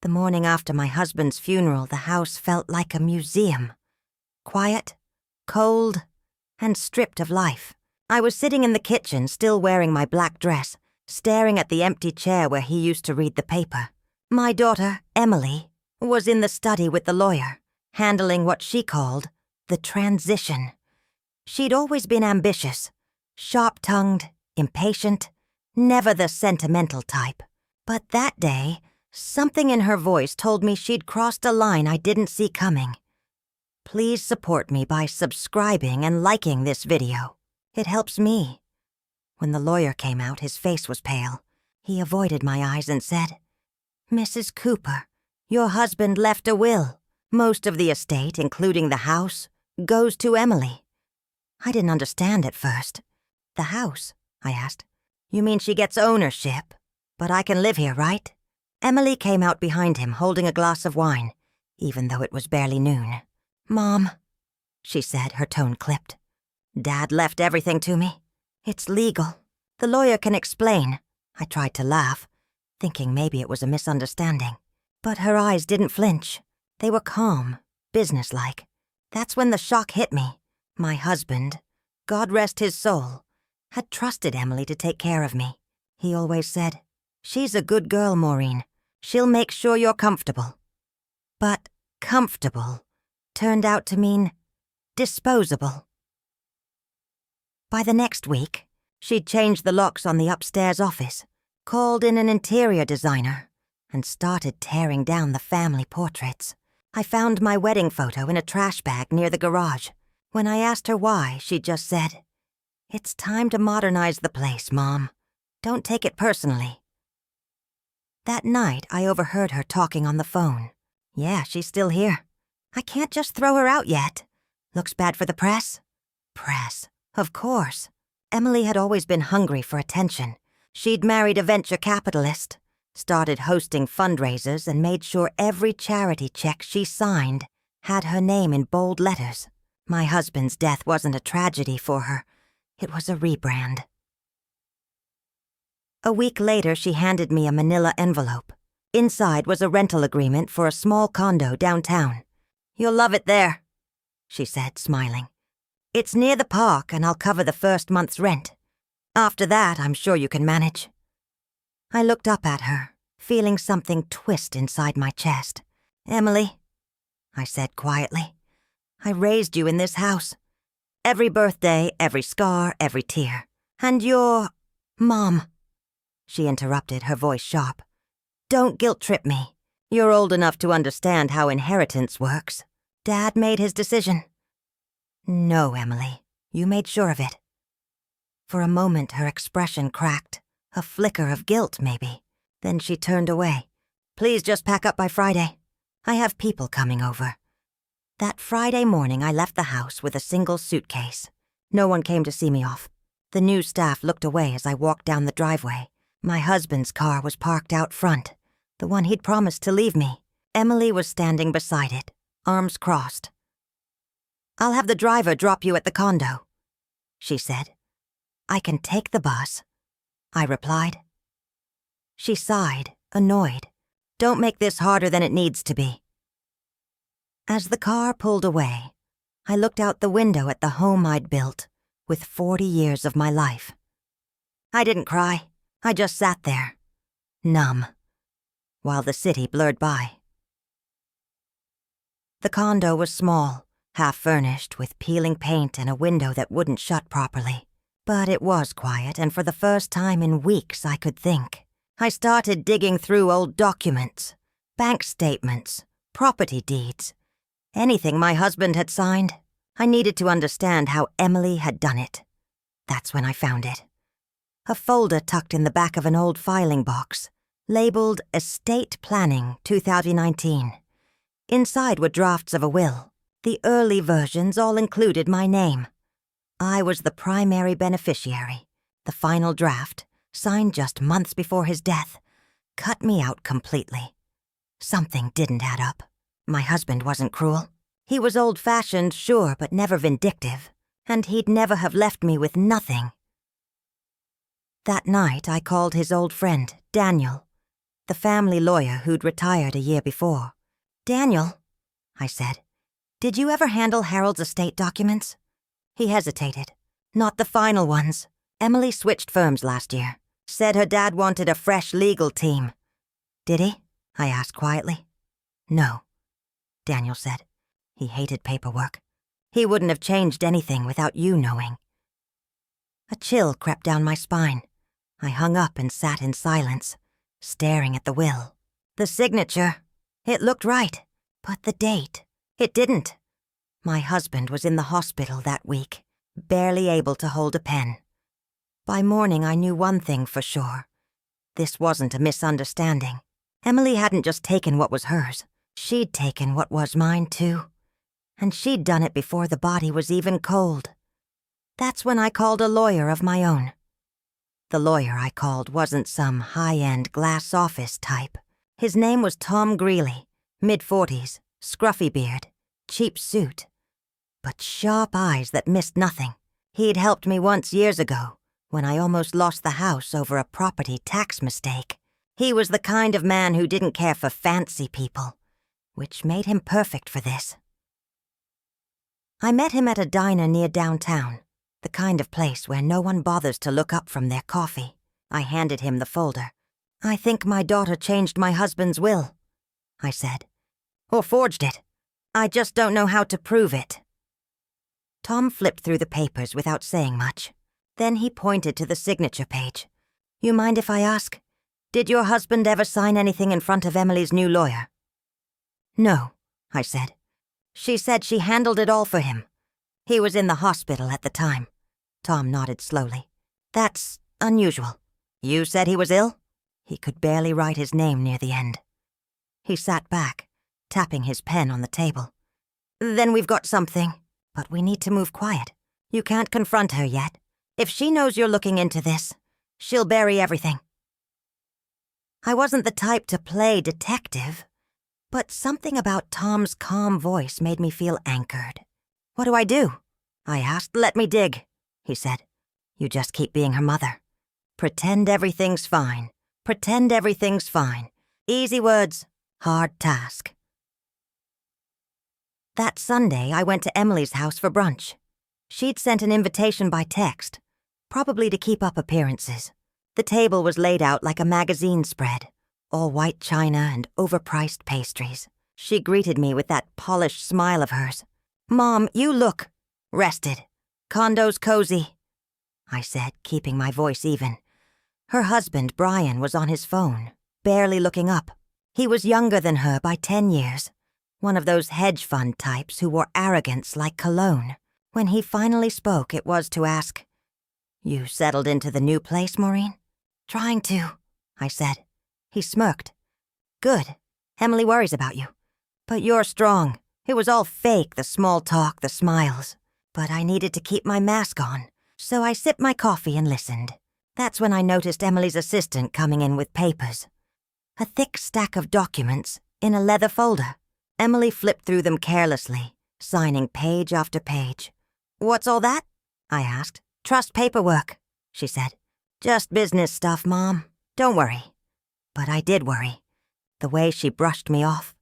The morning after my husband's funeral, the house felt like a museum. Quiet, cold, and stripped of life. I was sitting in the kitchen, still wearing my black dress, staring at the empty chair where he used to read the paper. My daughter, Emily, was in the study with the lawyer, handling what she called the transition. She'd always been ambitious, sharp-tongued, impatient, never the sentimental type. But that day, something in her voice told me she'd crossed a line I didn't see coming. Please support me by subscribing and liking this video. It helps me. When the lawyer came out, his face was pale. He avoided my eyes and said, "Mrs. Cooper, your husband left a will. Most of the estate, including the house, goes to Emily." I didn't understand at first. "The house?" I asked. "You mean she gets ownership? But I can live here, right?" Emily came out behind him, holding a glass of wine, even though it was barely noon. "Mom," she said, her tone clipped. "Dad left everything to me. It's legal. The lawyer can explain." I tried to laugh, thinking maybe it was a misunderstanding. But her eyes didn't flinch. They were calm, businesslike. That's when the shock hit me. My husband, God rest his soul, had trusted Emily to take care of me. He always said, "She's a good girl, Maureen. She'll make sure you're comfortable." But comfortable turned out to mean disposable. By the next week, she'd changed the locks on the upstairs office, called in an interior designer, and started tearing down the family portraits. I found my wedding photo in a trash bag near the garage. When I asked her why, she just said, "It's time to modernize the place, Mom. Don't take it personally." That night, I overheard her talking on the phone. "Yeah, she's still here. I can't just throw her out yet. Looks bad for the press?" Press, of course. Emily had always been hungry for attention. She'd married a venture capitalist, started hosting fundraisers, and made sure every charity check she signed had her name in bold letters. My husband's death wasn't a tragedy for her. It was a rebrand. A week later, she handed me a manila envelope. Inside was a rental agreement for a small condo downtown. "You'll love it there," she said, smiling. "It's near the park, and I'll cover the first month's rent. After that, I'm sure you can manage." I looked up at her, feeling something twist inside my chest. "Emily," I said quietly, "I raised you in this house. Every birthday, every scar, every tear. And you're... Mom," she interrupted, her voice sharp. "Don't guilt-trip me. You're old enough to understand how inheritance works. Dad made his decision." "No, Emily, you made sure of it." For a moment, her expression cracked. A flicker of guilt, maybe. Then she turned away. "Please just pack up by Friday. I have people coming over." That Friday morning, I left the house with a single suitcase. No one came to see me off. The new staff looked away as I walked down the driveway. My husband's car was parked out front, the one he'd promised to leave me. Emily was standing beside it, arms crossed. "I'll have the driver drop you at the condo," she said. "I can take the bus," I replied. She sighed, annoyed. "Don't make this harder than it needs to be." As the car pulled away, I looked out the window at the home I'd built with 40 years of my life. I didn't cry. I just sat there, numb, while the city blurred by. The condo was small, half-furnished, with peeling paint and a window that wouldn't shut properly. But it was quiet, and for the first time in weeks I could think. I started digging through old documents, bank statements, property deeds, anything my husband had signed. I needed to understand how Emily had done it. That's when I found it. A folder tucked in the back of an old filing box, labeled Estate Planning 2019. Inside were drafts of a will. The early versions all included my name. I was the primary beneficiary. The final draft, signed just months before his death, cut me out completely. Something didn't add up. My husband wasn't cruel. He was old-fashioned, sure, but never vindictive. And he'd never have left me with nothing. That night, I called his old friend, Daniel. the family lawyer who'd retired a year before. "Daniel," I said, "did you ever handle Harold's estate documents?" He hesitated. "Not the final ones. Emily switched firms last year. Said her dad wanted a fresh legal team." "Did he?" I asked quietly. "No," Daniel said. "He hated paperwork. He wouldn't have changed anything without you knowing." A chill crept down my spine. I hung up and sat in silence, staring at the will. The signature. It looked right. But the date. It didn't. My husband was in the hospital that week, barely able to hold a pen. By morning, I knew one thing for sure. This wasn't a misunderstanding. Emily hadn't just taken what was hers. She'd taken what was mine, too. And she'd done it before the body was even cold. That's when I called a lawyer of my own. The lawyer I called wasn't some high-end glass office type. His name was Tom Greeley, mid-40s, scruffy beard, cheap suit, but sharp eyes that missed nothing. He'd helped me once years ago, when I almost lost the house over a property tax mistake. He was the kind of man who didn't care for fancy people, which made him perfect for this. I met him at a diner near downtown, the kind of place where no one bothers to look up from their coffee. I handed him the folder. "I think my daughter changed my husband's will," I said. "Or forged it. I just don't know how to prove it." Tom flipped through the papers without saying much. Then he pointed to the signature page. "You mind if I ask, did your husband ever sign anything in front of Emily's new lawyer?" "No," I said. "She said she handled it all for him. He was in the hospital at the time." Tom nodded slowly. "That's unusual. You said he was ill?" He could barely write his name near the end. He sat back, tapping his pen on the table. "Then we've got something, but we need to move quiet. You can't confront her yet. If she knows you're looking into this, she'll bury everything." I wasn't the type to play detective, but something about Tom's calm voice made me feel anchored. "What do I do?" I asked. "Let me dig," he said. "You just keep being her mother. Pretend everything's fine. Pretend everything's fine. Easy words, hard task." That Sunday, I went to Emily's house for brunch. She'd sent an invitation by text, probably to keep up appearances. The table was laid out like a magazine spread, all white china and overpriced pastries. She greeted me with that polished smile of hers. "Mom, you look rested. Condo's cozy," I said, keeping my voice even. Her husband, Brian, was on his phone, barely looking up. He was younger than her by 10 years, one of those hedge fund types who wore arrogance like cologne. When he finally spoke, it was to ask, "You settled into the new place, Maureen?" "Trying to," I said. He smirked. "Good. Emily worries about you. But you're strong. It was all fake, the small talk, the smiles. But I needed to keep my mask on, so I sipped my coffee and listened. That's when I noticed Emily's assistant coming in with papers. A thick stack of documents in a leather folder. Emily flipped through them carelessly, signing page after page. "What's all that?" I asked. "Trust paperwork," she said. "Just business stuff, Mom. Don't worry." But I did worry. The way she brushed me off,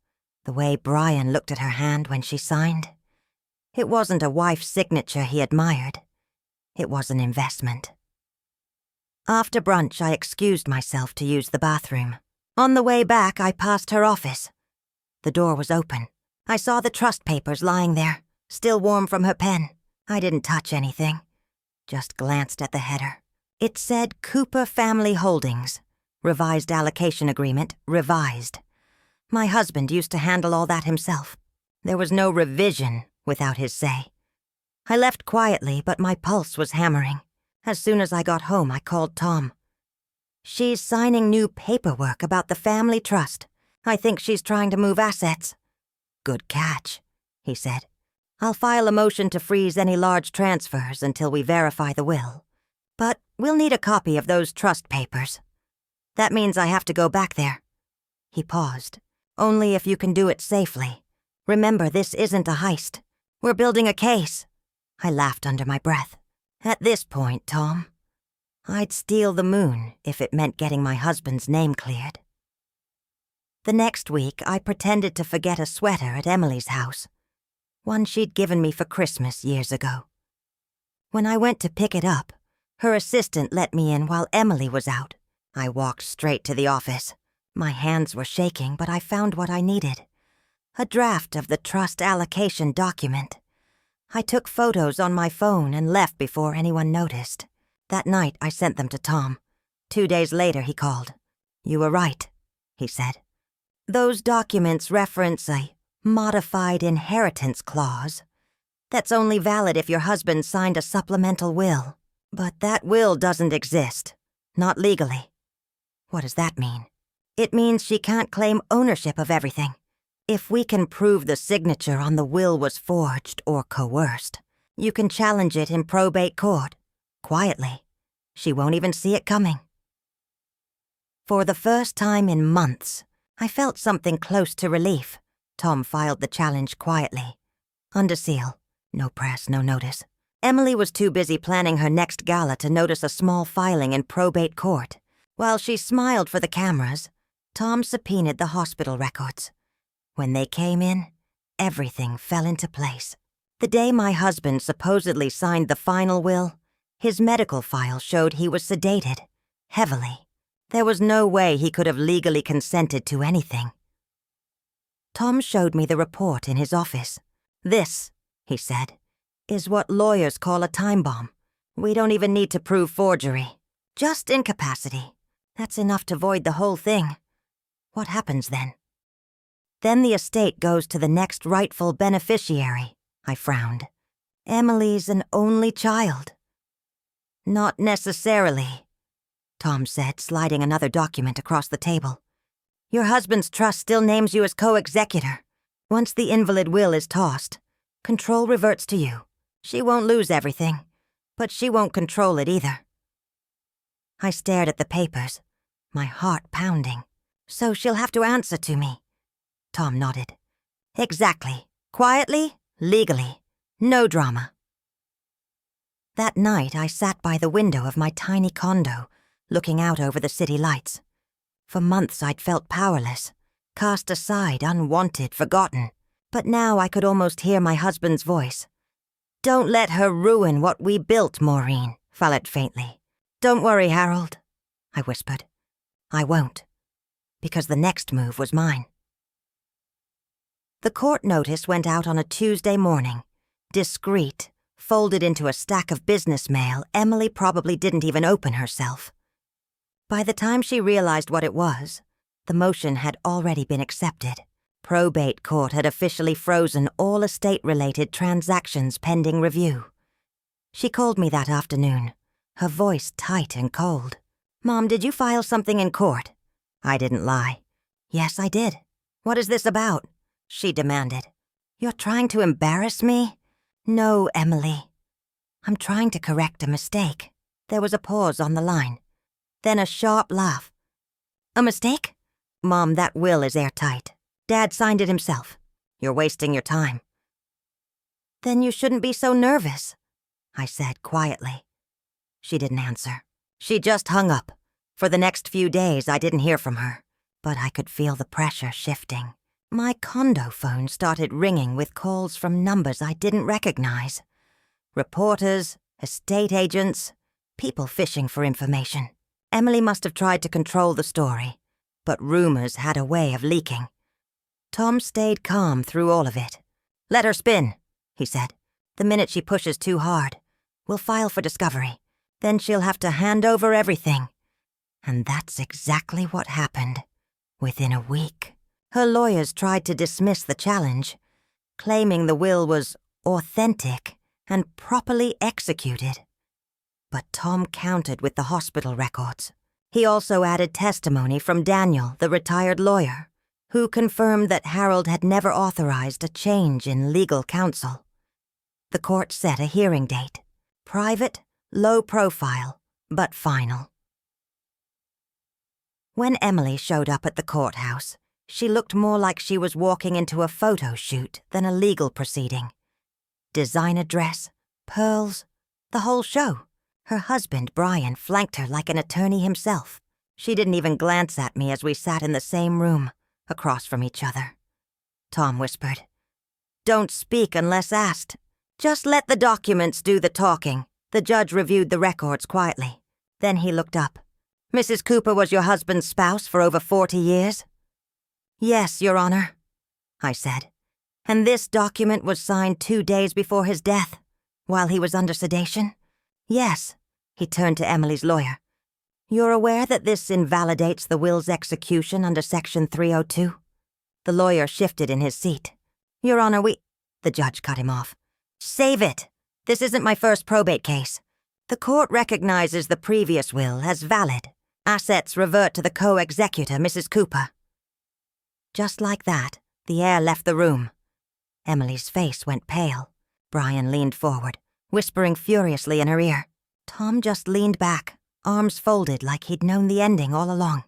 the way Brian looked at her hand when she signed. It wasn't a wife's signature he admired. It was an investment. After brunch, I excused myself to use the bathroom. On the way back, I passed her office. The door was open. I saw the trust papers lying there, still warm from her pen. I didn't touch anything, just glanced at the header. It said Cooper Family Holdings, revised allocation agreement, revised. My husband used to handle all that himself. There was no revision without his say. I left quietly, but my pulse was hammering. As soon as I got home, I called Tom. "She's signing new paperwork about the family trust. I think she's trying to move assets." "Good catch," he said. "I'll file a motion to freeze any large transfers until we verify the will. But we'll need a copy of those trust papers. That means I have to go back there." He paused. "Only if you can do it safely. Remember, this isn't a heist. We're building a case." I laughed under my breath. "At this point, Tom, I'd steal the moon if it meant getting my husband's name cleared." The next week, I pretended to forget a sweater at Emily's house, one she'd given me for Christmas years ago. When I went to pick it up, her assistant let me in while Emily was out. I walked straight to the office. My hands were shaking, but I found what I needed. A draft of the trust allocation document. I took photos on my phone and left before anyone noticed. That night, I sent them to Tom. 2 days later, he called. "You were right," he said. "Those documents reference a modified inheritance clause. That's only valid if your husband signed a supplemental will. But that will doesn't exist. Not legally." "What does that mean?" "It means she can't claim ownership of everything. If we can prove the signature on the will was forged or coerced, you can challenge it in probate court. Quietly. She won't even see it coming." For the first time in months, I felt something close to relief. Tom filed the challenge quietly. Under seal. No press, no notice. Emily was too busy planning her next gala to notice a small filing in probate court. While she smiled for the cameras, Tom subpoenaed the hospital records. When they came in, everything fell into place. The day my husband supposedly signed the final will, his medical file showed he was sedated, heavily. There was no way he could have legally consented to anything. Tom showed me the report in his office. "This," he said, "is what lawyers call a time bomb. We don't even need to prove forgery. Just incapacity. That's enough to void the whole thing. What happens then?" "Then the estate goes to the next rightful beneficiary," I frowned. "Emily's an only child." "Not necessarily," Tom said, sliding another document across the table. "Your husband's trust still names you as co-executor. Once the invalid will is tossed, control reverts to you. She won't lose everything, but she won't control it either." I stared at the papers, my heart pounding. "So she'll have to answer to me." Tom nodded. "Exactly. Quietly, legally. No drama." That night, I sat by the window of my tiny condo, looking out over the city lights. For months, I'd felt powerless, cast aside, unwanted, forgotten. But now I could almost hear my husband's voice. "Don't let her ruin what we built, Maureen," Follett faintly. "Don't worry, Harold," I whispered. "I won't." Because the next move was mine. The court notice went out on a Tuesday morning. Discreet, folded into a stack of business mail Emily probably didn't even open herself. By the time she realized what it was, the motion had already been accepted. Probate court had officially frozen all estate-related transactions pending review. She called me that afternoon, her voice tight and cold. "Mom, did you file something in court?" I didn't lie. "Yes, I did." "What is this about?" she demanded. "You're trying to embarrass me?" "No, Emily. I'm trying to correct a mistake." There was a pause on the line. Then a sharp laugh. "A mistake?" "Mom, that will is airtight. Dad signed it himself. You're wasting your time." "Then you shouldn't be so nervous," I said quietly. She didn't answer. She just hung up. For the next few days, I didn't hear from her, but I could feel the pressure shifting. My condo phone started ringing with calls from numbers I didn't recognize. Reporters, estate agents, people fishing for information. Emily must have tried to control the story, but rumors had a way of leaking. Tom stayed calm through all of it. "Let her spin," he said. "The minute she pushes too hard, we'll file for discovery. Then she'll have to hand over everything." And that's exactly what happened. Within a week, her lawyers tried to dismiss the challenge, claiming the will was authentic and properly executed. But Tom countered with the hospital records. He also added testimony from Daniel, the retired lawyer, who confirmed that Harold had never authorized a change in legal counsel. The court set a hearing date. Private, low profile, but final. When Emily showed up at the courthouse, she looked more like she was walking into a photo shoot than a legal proceeding. Designer dress, pearls, the whole show. Her husband, Brian, flanked her like an attorney himself. She didn't even glance at me as we sat in the same room, across from each other. Tom whispered, "Don't speak unless asked. Just let the documents do the talking." The judge reviewed the records quietly. Then he looked up. "Mrs. Cooper was your husband's spouse for over 40 years?" "Yes, Your Honor," I said. "And this document was signed 2 days before his death, while he was under sedation?" "Yes." He turned to Emily's lawyer. "You're aware that this invalidates the will's execution under Section 302? The lawyer shifted in his seat. "Your Honor, The judge cut him off. "Save it! This isn't my first probate case. The court recognizes the previous will as valid. Assets revert to the co-executor, Mrs. Cooper." Just like that, the air left the room. Emily's face went pale. Brian leaned forward, whispering furiously in her ear. Tom just leaned back, arms folded like he'd known the ending all along.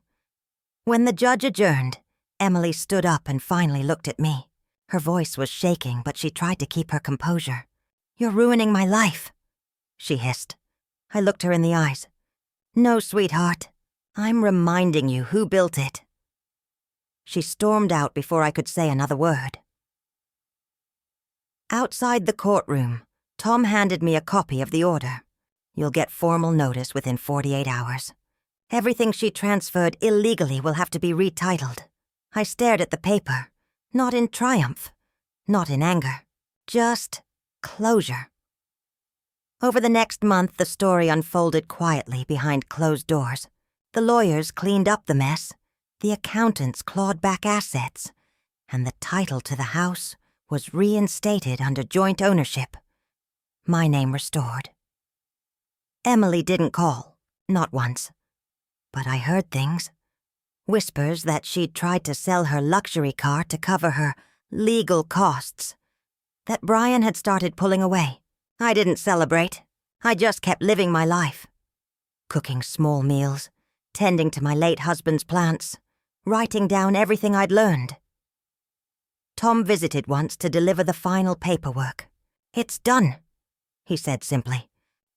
When the judge adjourned, Emily stood up and finally looked at me. Her voice was shaking, but she tried to keep her composure. "You're ruining my life," she hissed. I looked her in the eyes. "No, sweetheart. I'm reminding you who built it." She stormed out before I could say another word. Outside the courtroom, Tom handed me a copy of the order. "You'll get formal notice within 48 hours. Everything she transferred illegally will have to be retitled." I stared at the paper, not in triumph, not in anger, just closure. Over the next month, the story unfolded quietly behind closed doors. The lawyers cleaned up the mess, the accountants clawed back assets, and the title to the house was reinstated under joint ownership. My name restored. Emily didn't call, not once. But I heard things. Whispers that she'd tried to sell her luxury car to cover her legal costs. That Brian had started pulling away. I didn't celebrate. I just kept living my life. Cooking small meals, tending to my late husband's plants, writing down everything I'd learned. Tom visited once to deliver the final paperwork. "It's done," he said simply.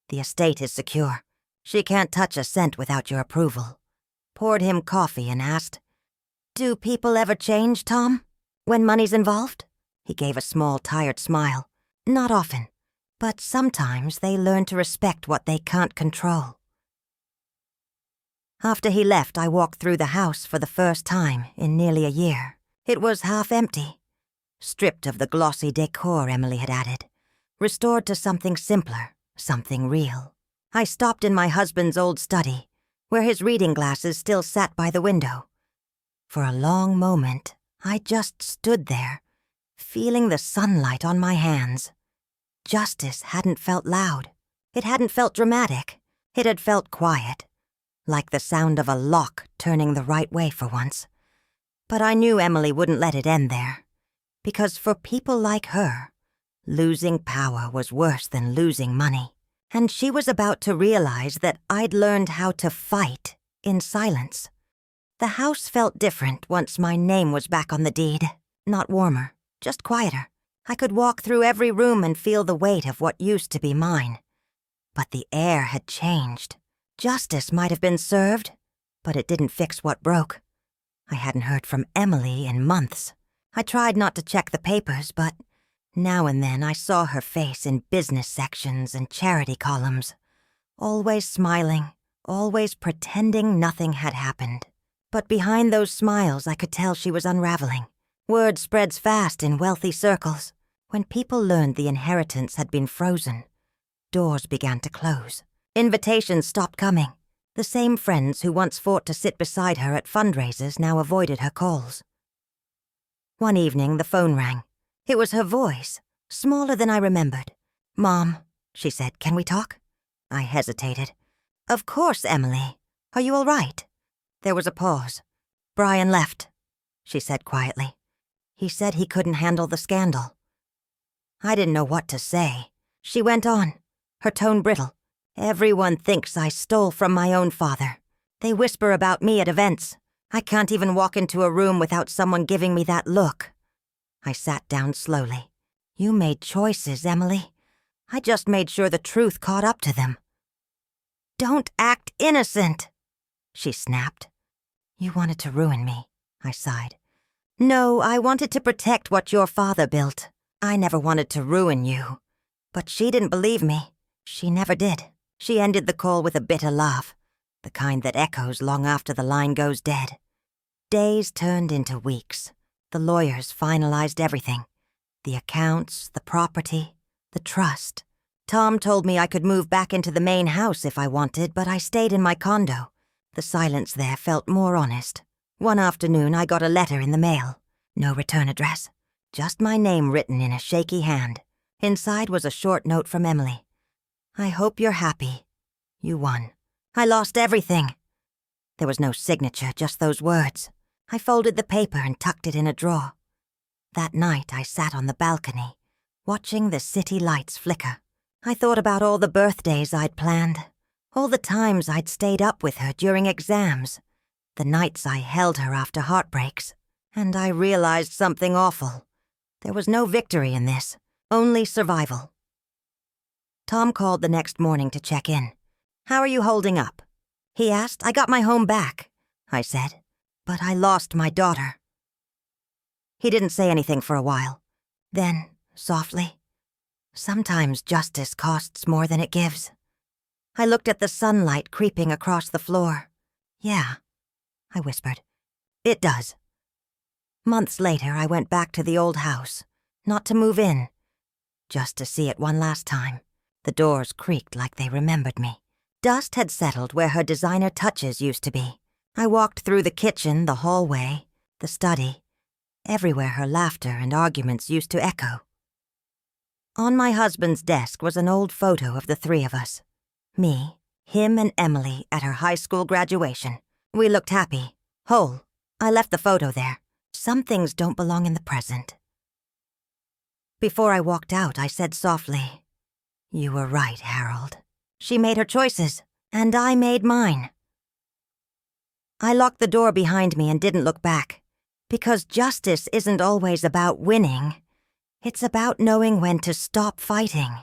"The estate is secure. She can't touch a cent without your approval." Poured him coffee and asked, "Do people ever change, Tom, when money's involved?" He gave a small, tired smile. "Not often, but sometimes they learn to respect what they can't control." After he left, I walked through the house for the first time in nearly a year. It was half empty, stripped of the glossy decor Emily had added, restored to something simpler, something real. I stopped in my husband's old study, where his reading glasses still sat by the window. For a long moment, I just stood there, feeling the sunlight on my hands. Justice hadn't felt loud. It hadn't felt dramatic. It had felt quiet, like the sound of a lock turning the right way for once. But I knew Emily wouldn't let it end there, because for people like her, losing power was worse than losing money. And she was about to realize that I'd learned how to fight in silence. The house felt different once my name was back on the deed. Not warmer, just quieter. I could walk through every room and feel the weight of what used to be mine. But the air had changed. Justice might have been served, but it didn't fix what broke. I hadn't heard from Emily in months. I tried not to check the papers, but now and then I saw her face in business sections and charity columns, always smiling, always pretending nothing had happened. But behind those smiles I could tell she was unraveling. Word spreads fast in wealthy circles. When people learned the inheritance had been frozen, doors began to close. Invitations stopped coming. The same friends who once fought to sit beside her at fundraisers now avoided her calls. One evening the phone rang. It was her voice, smaller than I remembered. "Mom," she said, "can we talk?" I hesitated. "Of course, Emily. Are you all right?" There was a pause. "Brian left," she said quietly. "He said he couldn't handle the scandal." I didn't know what to say. She went on, her tone brittle. "Everyone thinks I stole from my own father. They whisper about me at events. I can't even walk into a room without someone giving me that look." I sat down slowly. "You made choices, Emily. I just made sure the truth caught up to them." "Don't act innocent," she snapped. "You wanted to ruin me," I sighed. No, I wanted to protect what your father built. I never wanted to ruin you. But she didn't believe me. She never did. She ended the call with a bitter laugh, the kind that echoes long after the line goes dead. Days turned into weeks. The lawyers finalized everything. The accounts, the property, the trust. Tom told me I could move back into the main house if I wanted, but I stayed in my condo. The silence there felt more honest. One afternoon, I got a letter in the mail. No return address. Just my name written in a shaky hand. Inside was a short note from Emily. I hope you're happy. You won. I lost everything. There was no signature, just those words. I folded the paper and tucked it in a drawer. That night, I sat on the balcony, watching the city lights flicker. I thought about all the birthdays I'd planned, all the times I'd stayed up with her during exams, the nights I held her after heartbreaks, and I realized something awful. There was no victory in this, only survival. Tom called the next morning to check in. How are you holding up? He asked. I got my home back, I said, but I lost my daughter. He didn't say anything for a while. Then, softly, sometimes justice costs more than it gives. I looked at the sunlight creeping across the floor. Yeah, I whispered. It does. Months later, I went back to the old house, not to move in, just to see it one last time. The doors creaked like they remembered me. Dust had settled where her designer touches used to be. I walked through the kitchen, the hallway, the study, everywhere her laughter and arguments used to echo. On my husband's desk was an old photo of the three of us. Me, him, and Emily at her high school graduation. We looked happy, whole. I left the photo there. Some things don't belong in the present. Before I walked out, I said softly, "You were right, Harold. She made her choices, and I made mine." I locked the door behind me and didn't look back, because justice isn't always about winning. It's about knowing when to stop fighting.